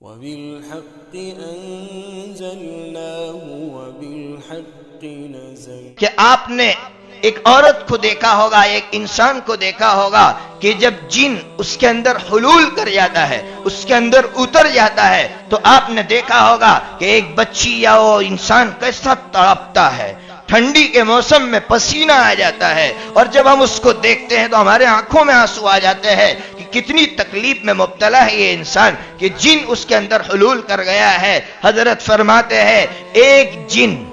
وَبِالْحَقِّ أَنزَلْنَاهُ وَبِالْحَقِّ نَزَلَ کہ آپ نے ایک عورت کو دیکھا ہوگا، ایک انسان کو دیکھا ہوگا کہ جب جن اس کے اندر حلول کر جاتا ہے، اس کے اندر اتر جاتا ہے، تو آپ نے دیکھا ہوگا کہ ایک بچی یا وہ انسان کیسا تڑپتا ہے، ٹھنڈی کے موسم میں پسینہ آ جاتا ہے، اور جب ہم اس کو دیکھتے ہیں تو ہمارے آنکھوں میں آنسو آ جاتے ہیں کہ کتنی تکلیف میں مبتلا ہے یہ انسان کہ جن اس کے اندر حلول کر گیا ہے۔ حضرت فرماتے ہیں ایک جن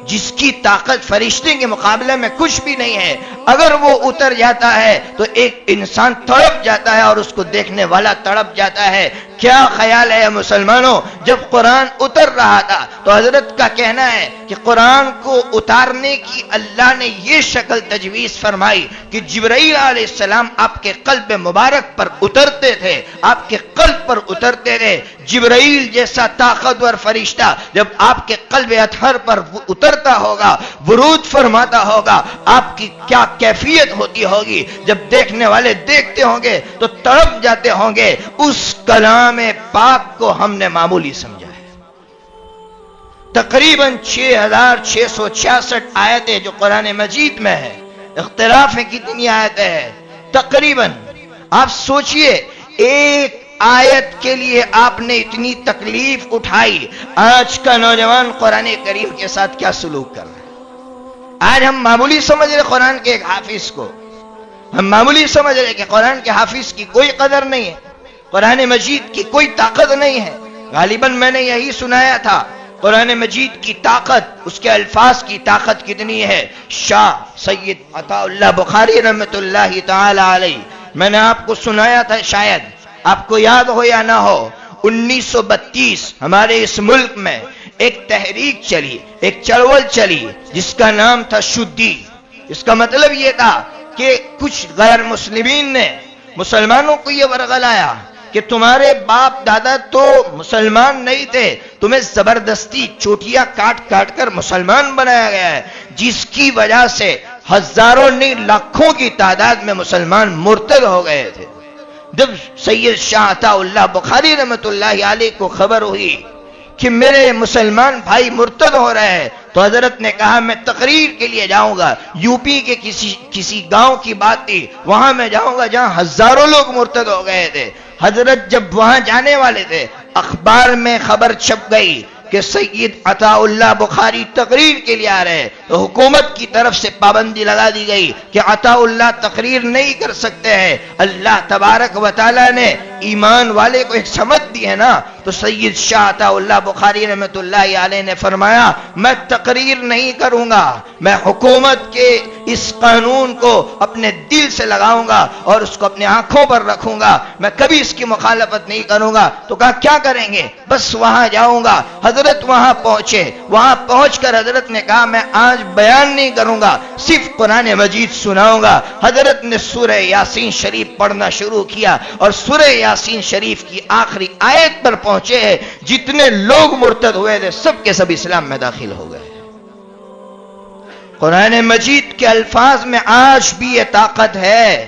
جس کی طاقت فرشتے کے مقابلے میں کچھ بھی نہیں ہے، اگر وہ اتر جاتا ہے تو ایک انسان تڑپ جاتا ہے اور اس کو دیکھنے والا تڑپ جاتا ہے۔ کیا خیال ہے مسلمانوں، جب قرآن اتر رہا تھا تو حضرت کا کہنا ہے کہ قرآن کو اتارنے کی اللہ نے یہ شکل تجویز فرمائی کہ جبرائیل علیہ السلام آپ کے قلب مبارک پر اترتے تھے، آپ کے قلب پر اترتے تھے۔ جبرائیل جیسا طاقتور فرشتہ جب آپ کے قلب اطہر پر اترتا ہوگا، ورود فرماتا ہوگا، آپ کی کیا کیفیت ہوتی ہوگی؟ جب دیکھنے والے دیکھتے ہوں گے تو تڑپ جاتے ہوں گے۔ اس کلام پاک کو ہم نے معمولی سمجھا ہے۔ تقریباً 6666 آیتیں جو قرآن مجید میں ہے، اختلاف ہے کتنی آیتیں ہیں، تقریباً آپ سوچئے ایک آیت کے لیے آپ نے اتنی تکلیف اٹھائی۔ آج کا نوجوان قرآن کریم کے ساتھ کیا سلوک کر رہا ہے؟ آج ہم معمولی سمجھ رہے قرآن کے ایک حافظ کو، ہم معمولی سمجھ رہے کہ قرآن کے حافظ کی کوئی قدر نہیں ہے، قرآن مجید کی کوئی طاقت نہیں ہے۔ غالباً میں نے یہی سنایا تھا، قرآن مجید کی طاقت، اس کے الفاظ کی طاقت کتنی ہے۔ شاہ سید عطا اللہ بخاری رحمت اللہ تعالی علیہ، میں نے آپ کو سنایا تھا، شاید آپ کو یاد ہو یا نہ ہو، 1932 ہمارے اس ملک میں ایک تحریک چلی، ایک چڑول چلی جس کا نام تھا شدی۔ اس کا مطلب یہ تھا کہ کچھ غیر مسلمین نے مسلمانوں کو یہ ورغلایا کہ تمہارے باپ دادا تو مسلمان نہیں تھے، تمہیں زبردستی چوٹیاں کاٹ کاٹ کر مسلمان بنایا گیا ہے، جس کی وجہ سے ہزاروں نہیں لاکھوں کی تعداد میں مسلمان مرتد ہو گئے تھے۔ جب سید شاہ عطا اللہ بخاری رحمت اللہ علیہ کو خبر ہوئی کہ میرے مسلمان بھائی مرتد ہو رہے ہیں تو حضرت نے کہا میں تقریر کے لیے جاؤں گا۔ یو پی کے کسی گاؤں کی بات تھی، وہاں میں جاؤں گا جہاں ہزاروں لوگ مرتد ہو گئے تھے۔ حضرت جب وہاں جانے والے تھے، اخبار میں خبر چھپ گئی کہ سید عطا اللہ بخاری تقریر کے لیے آ رہے ہیں، تو حکومت کی طرف سے پابندی لگا دی گئی کہ عطا اللہ تقریر نہیں کر سکتے ہیں۔ اللہ تبارک و تعالی نے ایمان والے کو ایک سمت دی ہے نا، تو سید شاہ عطا اللہ بخاری رحمت اللہ علیہ نے فرمایا میں تقریر نہیں کروں گا، میں حکومت کے اس قانون کو اپنے دل سے لگاؤں گا اور اس کو اپنے آنکھوں پر رکھوں گا، میں کبھی اس کی مخالفت نہیں کروں گا۔ تو کہا کیا کریں گے؟ بس وہاں جاؤں گا۔ حضرت وہاں پہنچے، وہاں پہنچ کر حضرت نے کہا میں آج بیان نہیں کروں گا، صرف قرآن مجید سناؤں گا۔ حضرت نے سورہ یاسین شریف پڑھنا شروع کیا اور سورہ یاسین شریف کی آخری آیت پر پہنچے ہیں، جتنے لوگ مرتد ہوئے تھے سب کے سب اسلام میں داخل ہو گئے۔ قرآن مجید کے الفاظ میں آج بھی یہ طاقت ہے۔